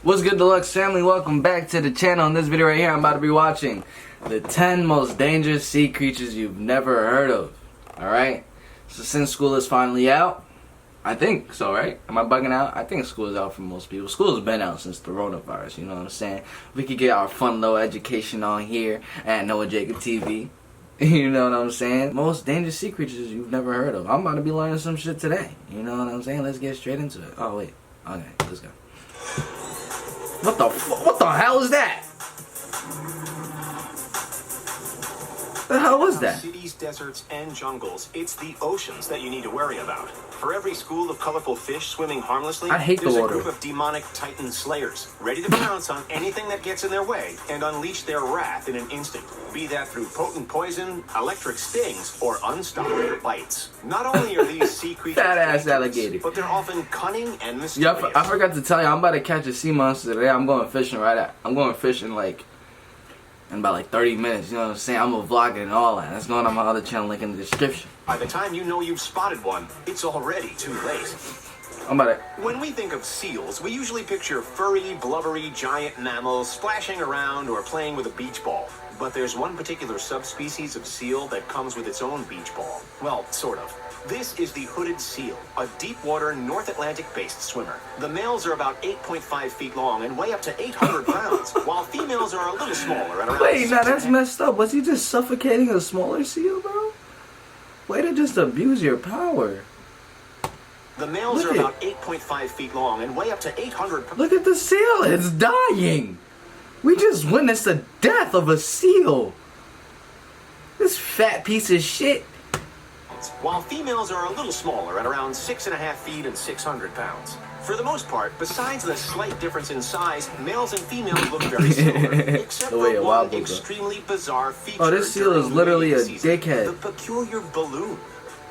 What's good, Deluxe family? Welcome back to the channel. In this video right here, I'm about to be watching the 10 most dangerous sea creatures you've never heard of. Alright? So since school is finally out, I think so, right? Am I bugging out? I think school is out for most people. School has been out since the coronavirus, you know what I'm saying? We could get our fun little education on here at Noah Jacob TV. You know what I'm saying? Most dangerous sea creatures you've never heard of. I'm about to be learning some shit today. You know what I'm saying? Let's get straight into it. Oh, wait. Okay, let's go. What the hell is that? The hell was that? Cities, deserts, and jungles, it's the oceans that you need to worry about. For every school of colorful fish swimming harmlessly, I hate the there's water. a group of demonic titan slayers, ready to pounce on anything that gets in their way and unleash their wrath in an instant. Be that through potent poison, electric stings, or unstoppable bites. Not only are these sea creatures Fat-ass dangerous, alligator. but they're often cunning and mysterious. Yeah, I forgot to tell you, I'm about to catch a sea monster today. I'm going fishing I'm going fishing in about 30 minutes, you know what I'm saying? I'm gonna vlog it and all that. That's going on my other channel, link in the description. By the time you know you've spotted one, it's already too late. I'm about to... When we think of seals, we usually picture furry, blubbery, giant mammals splashing around or playing with a beach ball. But there's one particular subspecies of seal that comes with its own beach ball. Well, sort of. This is the hooded seal, a deep-water North Atlantic-based swimmer. The males are about 8.5 feet long and weigh up to 800 pounds, while females are a little smaller at around... Wait, now that's messed up. Was he just suffocating a smaller seal, bro? Way to just abuse your power. The males are about 8.5 feet long and weigh up to 800 pounds. Look at the seal. It's dying. We just witnessed the death of a seal. This fat piece of shit. While females are a little smaller at around 6.5 feet and 600 pounds. For the most part, besides the slight difference in size, males and females look very similar, except for one extremely bizarre feature. Oh, this seal is literally a dickhead. The peculiar balloon.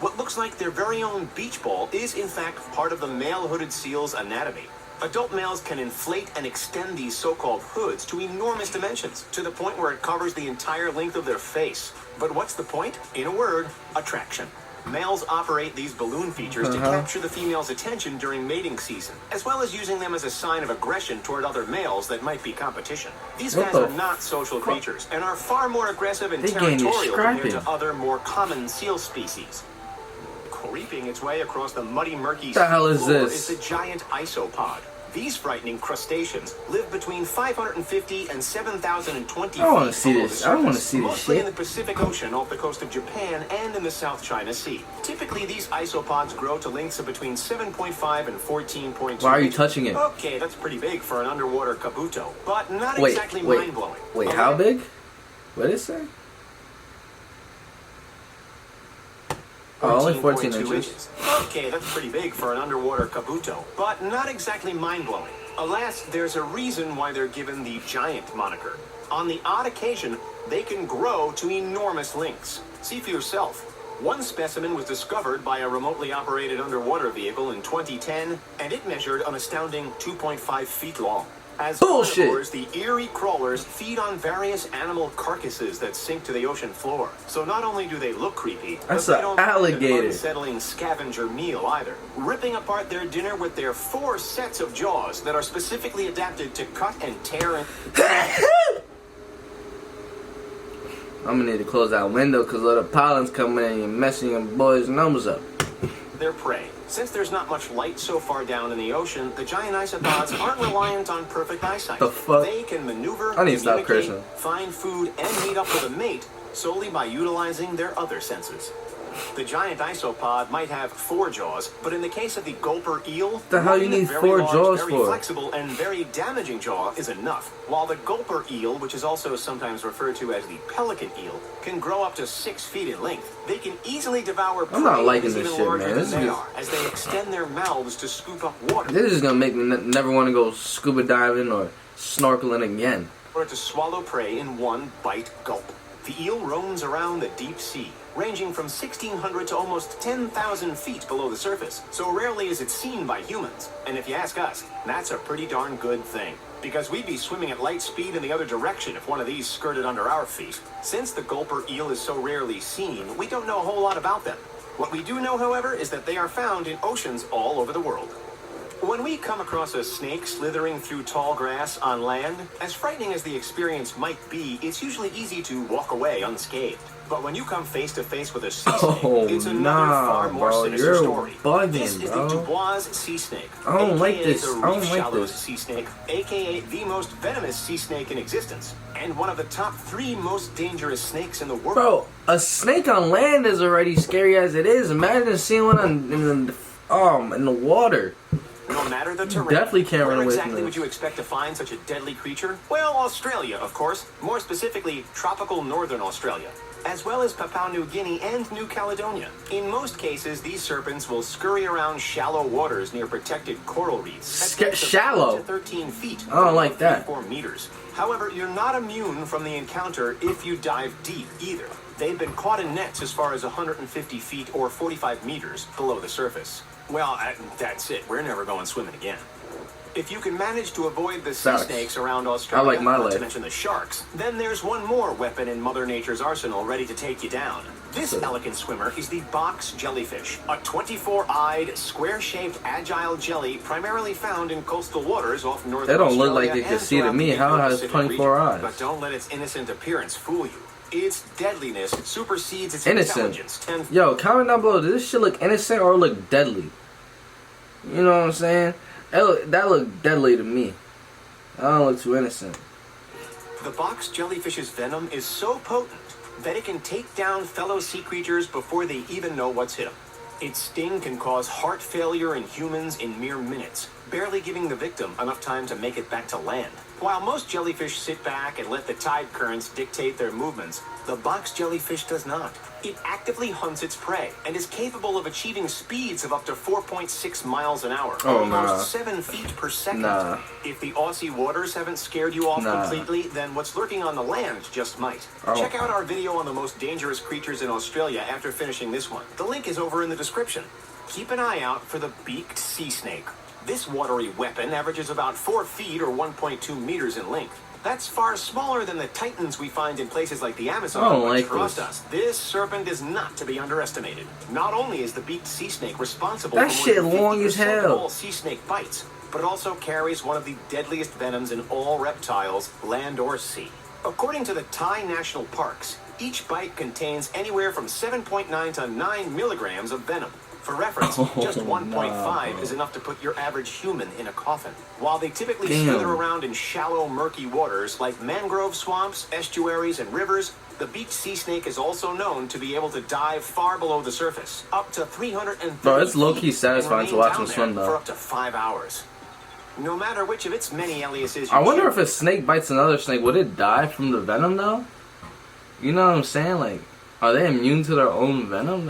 What looks like their very own beach ball is in fact part of the male hooded seal's anatomy. Adult males can inflate and extend these so-called hoods to enormous dimensions, to the point where it covers the entire length of their face. But what's the point? In a word, attraction. Males operate these balloon features to capture the female's attention during mating season, as well as using them as a sign of aggression toward other males that might be competition. These guys are not social creatures, and are far more aggressive and territorial compared to other, more common seal species. Creeping its way across the muddy, murky sea floor is the giant isopod. These frightening crustaceans live between 550 and 7,020 feet below the surface, mostly in the Pacific Ocean off the coast of Japan and in the South China Sea. Typically, these isopods grow to lengths of between 7.5 and 14.2 Why are you touching it? Okay, that's pretty big for an underwater kabuto, but not exactly mind-blowing. Wait, how big? What did it say? Oh, only 14 inches. Okay, that's pretty big for an underwater kabuto, but not exactly mind-blowing. Alas, there's a reason why they're given the giant moniker. On the odd occasion, they can grow to enormous lengths. See for yourself. One specimen was discovered by a remotely operated underwater vehicle in 2010, and it measured an astounding 2.5 feet long. As carnivores, the eerie crawlers feed on various animal carcasses that sink to the ocean floor. So not only do they look creepy, but they don't have an unsettling scavenger meal either. Ripping apart their dinner with their 4 sets of jaws that are specifically adapted to cut and tear and... I'm gonna need to close that window because all the pollen's coming in and messing your boys' numbers up. Their prey. Since there's not much light so far down in the ocean, the giant isopods aren't reliant on perfect eyesight. The fuck? They can maneuver, communicate, find food, and meet up with a mate solely by utilizing their other senses. The giant isopod might have 4 jaws, but in the case of the gulper eel, the hell you need 4 jaws very flexible and very damaging jaw is enough. While the gulper eel, which is also sometimes referred to as the pelican eel, can grow up to 6 feet in length, they can easily devour prey that is even larger than they are, as they extend their mouths to scoop up water. This is gonna make me never want to go scuba diving or snorkeling again. Or to swallow prey in one bite gulp. The eel roams around the deep sea, ranging from 1,600 to almost 10,000 feet below the surface. So rarely is it seen by humans. And if you ask us, that's a pretty darn good thing. Because we'd be swimming at light speed in the other direction if one of these skirted under our feet. Since the gulper eel is so rarely seen, we don't know a whole lot about them. What we do know, however, is that they are found in oceans all over the world. When we come across a snake slithering through tall grass on land, as frightening as the experience might be, it's usually easy to walk away unscathed. But when you come face to face with a sea snake, it's another far more sinister story. This is the Dubois sea snake, aka the Reef Shallows sea snake, aka the most venomous sea snake in existence, and one of the top 3 most dangerous snakes in the world. Bro, a snake on land is already scary as it is. Imagine seeing one in the water. No matter the terrain, definitely can't run away from exactly this. would you expect to find such a deadly creature? Well, Australia, of course. More specifically, tropical northern Australia, as well as Papua New Guinea and New Caledonia. In most cases, these serpents will scurry around shallow waters near protected coral reefs. Shallow? To 13 feet. I don't like that. 4 meters. However, you're not immune from the encounter if you dive deep either. They've been caught in nets as far as 150 feet or 45 meters below the surface. Well, that's it. We're never going swimming again. If you can manage to avoid the sea snakes around Australia, I like my not life. to mention the sharks, then there's one more weapon in Mother Nature's arsenal ready to take you down. This elegant swimmer is the box jellyfish, a 24-eyed, square-shaped, agile jelly primarily found in coastal waters off northern They don't Australia look like they can see to me. How it has 24 eyes? But don't let its innocent appearance fool you. Its deadliness supersedes its Innocent. intelligence. Yo, comment down below. Does this shit look innocent or look deadly? You know what I'm saying? That look deadly to me. I don't look too innocent. The box jellyfish's venom is so potent that it can take down fellow sea creatures before they even know what's hit them. Its sting can cause heart failure in humans in mere minutes, barely giving the victim enough time to make it back to land. While most jellyfish sit back and let the tide currents dictate their movements, the box jellyfish does not. It actively hunts its prey and is capable of achieving speeds of up to 4.6 miles an hour, almost 7 feet per second. If the Aussie waters haven't scared you off completely, then what's lurking on the land just might. Check out our video on the most dangerous creatures in Australia after finishing this one. The link is over in the description. Keep an eye out for the beaked sea snake. This watery weapon averages about 4 feet or 1.2 meters in length. That's far smaller than the titans we find in places like the Amazon. But trust us, this serpent is not to be underestimated. Not only is the beaked sea snake responsible That for shit more than long as 50% of hell. all sea snake bites, but it also carries one of the deadliest venoms in all reptiles, land or sea. According to the Thai National Parks, each bite contains anywhere from 7.9 to 9 milligrams of venom. For reference, just 1.5 is enough to put your average human in a coffin. While they typically slither around in shallow, murky waters like mangrove swamps, estuaries, and rivers, the beaked sea snake is also known to be able to dive far below the surface, up to 330 Bro, it's low-key feet, satisfying and to watch remain them down swim, there though. for up to 5 hours. No matter which of its many aliases you I wonder choose, if a snake bites another snake, would it die from the venom though? You know what I'm saying? Like, are they immune to their own venom?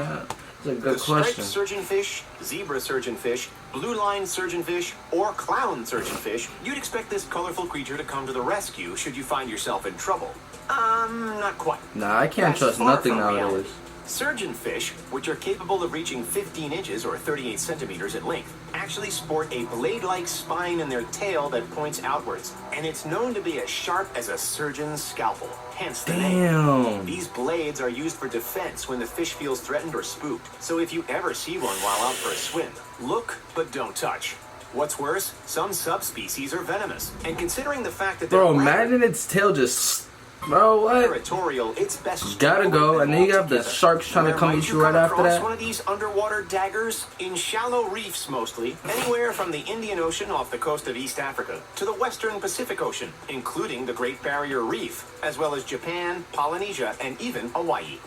That's a good the question. striped surgeonfish, zebra surgeonfish, blue-line surgeonfish, or clown surgeonfish, you'd expect this colorful creature to come to the rescue should you find yourself in trouble. Not quite. Nah, I can't That's trust far nothing from nowadays. reality. Surgeonfish, which are capable of reaching 15 inches or 38 centimeters in length, actually sport a blade-like spine in their tail that points outwards, and it's known to be as sharp as a surgeon's scalpel, hence the name. Damn. These blades are used for defense when the fish feels threatened or spooked, so if you ever see one while out for a swim, look but don't touch. What's worse, some subspecies are venomous, and considering the fact that they're Bro, imagine its tail just... Bro, what? territorial, it's best Gotta go, and then you have the sharks trying to come eat you right after that. One of these underwater daggers in shallow reefs mostly, anywhere from the Indian Ocean off the coast of East Africa to the Western Pacific Ocean, including the Great Barrier Reef, as well as Japan, Polynesia, and even Hawaii.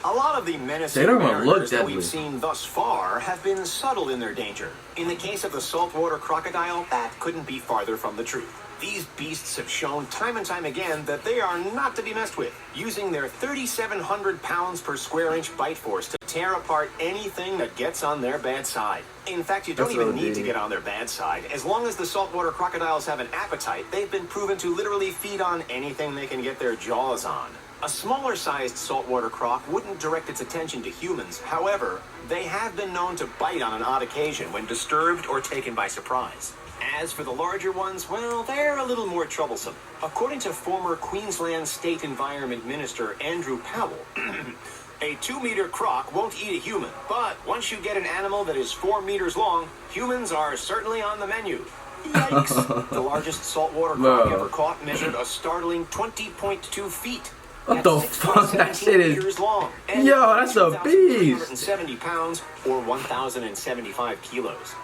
A lot of the menacing mariners that we've seen thus far have been subtle in their danger. In the case of the saltwater crocodile, that couldn't be farther from the truth. These beasts have shown time and time again that they are not to be messed with, using their 3,700 pounds per square inch bite force to tear apart anything that gets on their bad side. In fact, you don't even need to get on their bad side. As long as the saltwater crocodiles have an appetite, they've been proven to literally feed on anything they can get their jaws on. A smaller-sized saltwater croc wouldn't direct its attention to humans. However, they have been known to bite on an odd occasion when disturbed or taken by surprise. As for the larger ones, well, they're a little more troublesome. According to former Queensland State Environment Minister Andrew Powell, A 2-meter croc won't eat a human, but once you get an animal that is 4 meters long, humans are certainly on the menu. Yikes. The largest saltwater croc Bro. ever caught measured a startling 20.2 feet. What That's the fuck? That 6.17 shit is- meters long. And Yo, that's a beast. 2,370 pounds or 1,075 kilos.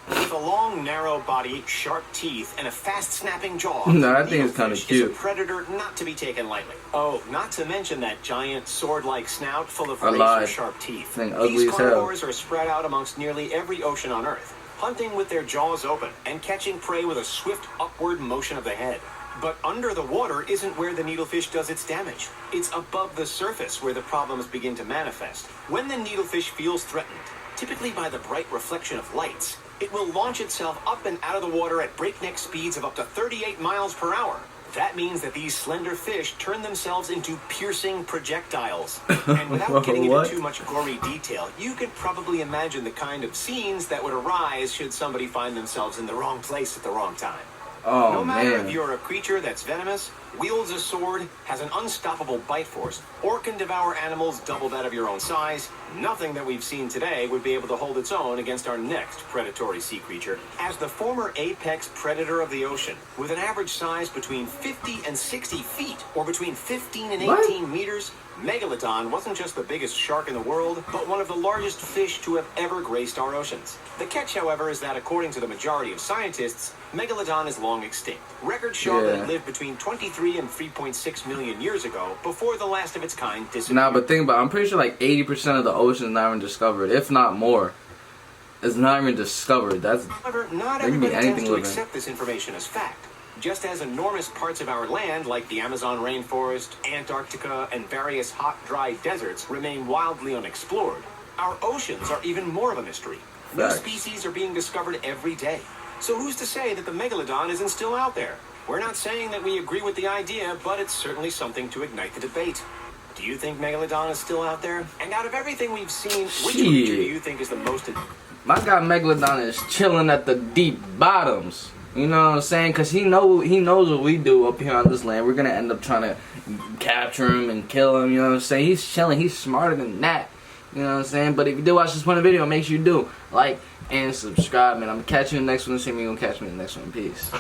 With a long, narrow body, sharp teeth, and a fast-snapping jaw, No, that thing is kinda needlefish cute. is a predator not to be taken lightly. Oh, not to mention that giant sword-like snout full of I lied. razor-sharp teeth. Thing ugly These as hell. carnivores are spread out amongst nearly every ocean on Earth, hunting with their jaws open and catching prey with a swift upward motion of the head. But under the water isn't where the needlefish does its damage. It's above the surface where the problems begin to manifest. When the needlefish feels threatened, typically by the bright reflection of lights, it will launch itself up and out of the water at breakneck speeds of up to 38 miles per hour. That means that these slender fish turn themselves into piercing projectiles. And without getting What? into too much gory detail, you can probably imagine the kind of scenes that would arise should somebody find themselves in the wrong place at the wrong time. Oh, No matter man. if you're a creature that's venomous, wields a sword, has an unstoppable bite force, or can devour animals double that of your own size, nothing that we've seen today would be able to hold its own against our next predatory sea creature. As the former apex predator of the ocean, with an average size between 50 and 60 feet, or between 15 and 18 meters, Megalodon wasn't just the biggest shark in the world, but one of the largest fish to have ever graced our oceans. The catch, however, is that according to the majority of scientists, Megalodon is long extinct. Records show that Yeah. it lived between 23 and 3.6 million years ago, before the last of its kind disappeared. Nah, but think about it. I'm pretty sure like 80% of the ocean is not even discovered, if not more. It's not even discovered. That's However, not There can be everybody anything tends to living. accept this information as fact. Just as enormous parts of our land, like the Amazon rainforest, Antarctica, and various hot, dry deserts, remain wildly unexplored, our oceans are even more of a mystery. New Facts. species are being discovered every day. So who's to say that the Megalodon isn't still out there? We're not saying that we agree with the idea, but it's certainly something to ignite the debate. Do you think Megalodon is still out there? And out of everything we've seen, which Shit. creature do you think is the most... my guy Megalodon is chilling at the deep bottoms. You know what I'm saying? Cause he knows what we do up here on this land. We're gonna end up trying to capture him and kill him. You know what I'm saying? He's chilling. He's smarter than that. You know what I'm saying? But if you did watch this point of video, make sure you do like and subscribe, man. I'm gonna catch you in the next one. The same way you're gonna catch me in the next one. Peace.